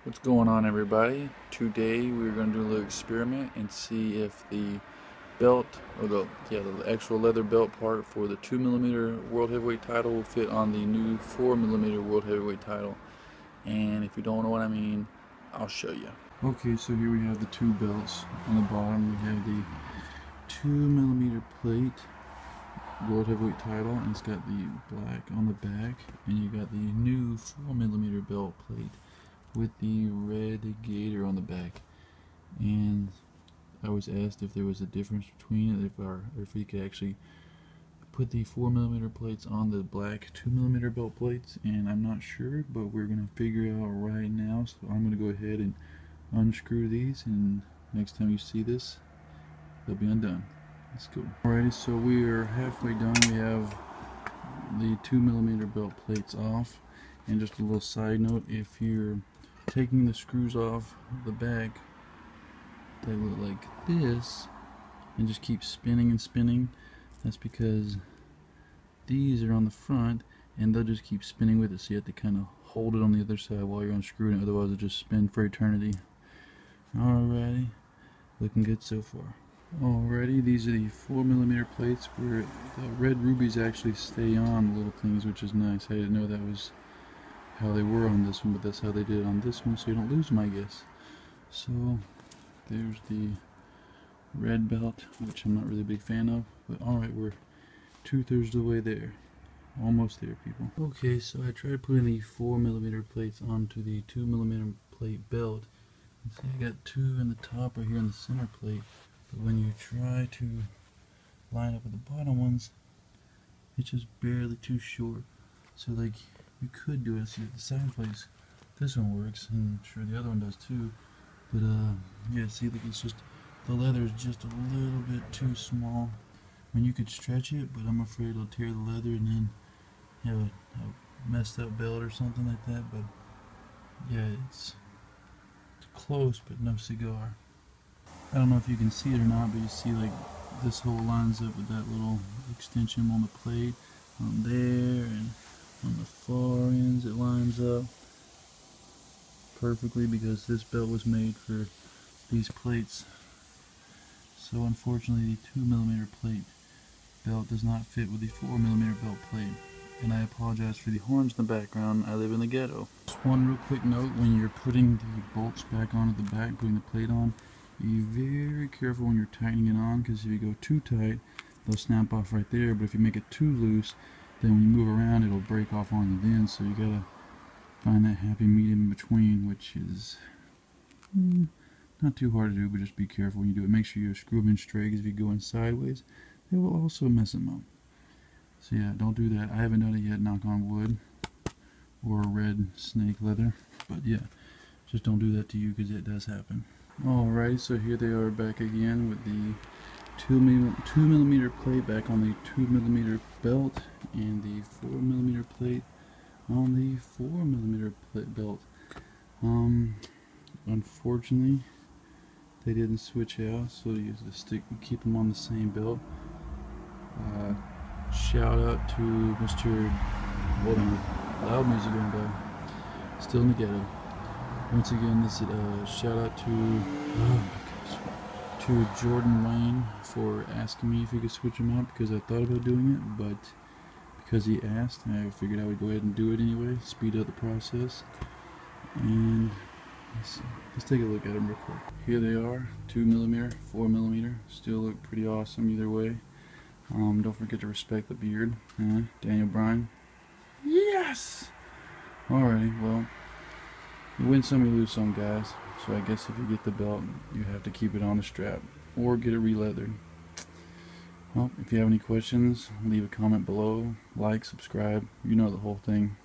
What's going on, everybody? Today we're going to do a little experiment and see if the belt, or the actual leather belt part for the 2mm World Heavyweight title will fit on the new 4mm World Heavyweight title. And if you don't know what I mean, I'll show you. Okay, so here we have the two belts. On the bottom we have the 2mm plate World Heavyweight title, and it's got the black on the back, and you got the new 4mm belt plate with the red gator on the back. And I was asked if there was a difference between it, if we could actually put the 4mm plates on the black 2mm belt plates, and I'm not sure, but we're gonna figure it out right now. So I'm gonna go ahead and unscrew these, and next time you see this, they'll be undone. Let's go. Alrighty, so we are halfway done. We have the 2mm belt plates off. And just a little side note, if you're taking the screws off the back, they look like this and just keep spinning and spinning. That's because these are on the front and they'll just keep spinning with it, so you have to kind of hold it on the other side while you're unscrewing it, otherwise it'll just spin for eternity. Alrighty, looking good so far. Alrighty, these are the 4mm plates where the red rubies actually stay on the little things, which is nice. I didn't know that was how they were on this one, but that's how they did it on this one, so you don't lose them, I guess. So there's the red belt, which I'm not really a big fan of, but alright, we're 2/3 of the way there. Almost there, people. Okay, so I tried putting the 4mm plates onto the 2mm plate belt. See, I got two in the top right here on the center plate, but when you try to line up with the bottom ones, it's just barely too short. So like, you could do it. See, the side plates, this one works, and I'm sure the other one does too. But yeah, see, like, it's just, the leather is just a little bit too small. I mean, you could stretch it, but I'm afraid it'll tear the leather and then have a messed up belt or something like that. But yeah, it's close, but no cigar. I don't know if you can see it or not, but you see, like, this hole lines up with that little extension on the plate on there, and on the far ends it lines up perfectly because this belt was made for these plates. So unfortunately the 2mm plate belt does not fit with the 4mm belt plate, and I apologize for the horns in the background. I live in the ghetto. Just one real quick note: when you're putting the bolts back onto the back, putting the plate on, be very careful when you're tightening it on, because if you go too tight, they'll snap off right there, but if you make it too loose, then when you move around it'll break off on you then. So you gotta find that happy medium in between, which is not too hard to do, but just be careful when you do it. Make sure you screw them in straight, because if you go in sideways, they will also mess them up. So yeah, don't do that. I haven't done it yet, knock on wood, or red snake leather, but yeah, just don't do that to you, because it does happen. Alright, so here they are back again with the 2mm plate back on the 2mm belt, and the 4mm plate on the 4mm belt. Unfortunately, they didn't switch out, so you have to keep them on the same belt. Shout out to Mr. Hold on, loud music going by. Still in the ghetto. Once again, this is shout out to Jordan Wayne for asking me if he could switch them out, because I thought about doing it, but because he asked, I figured I would go ahead and do it anyway, speed up the process. And let's take a look at them real quick. Here they are, 2mm, 4mm, still look pretty awesome either way. Don't forget to respect the beard. Daniel Bryan. Yes! Alrighty, well, you win some, you lose some, guys. So I guess if you get the belt, you have to keep it on the strap, or get it re-leathered. Well, if you have any questions, leave a comment below, like, subscribe, you know the whole thing.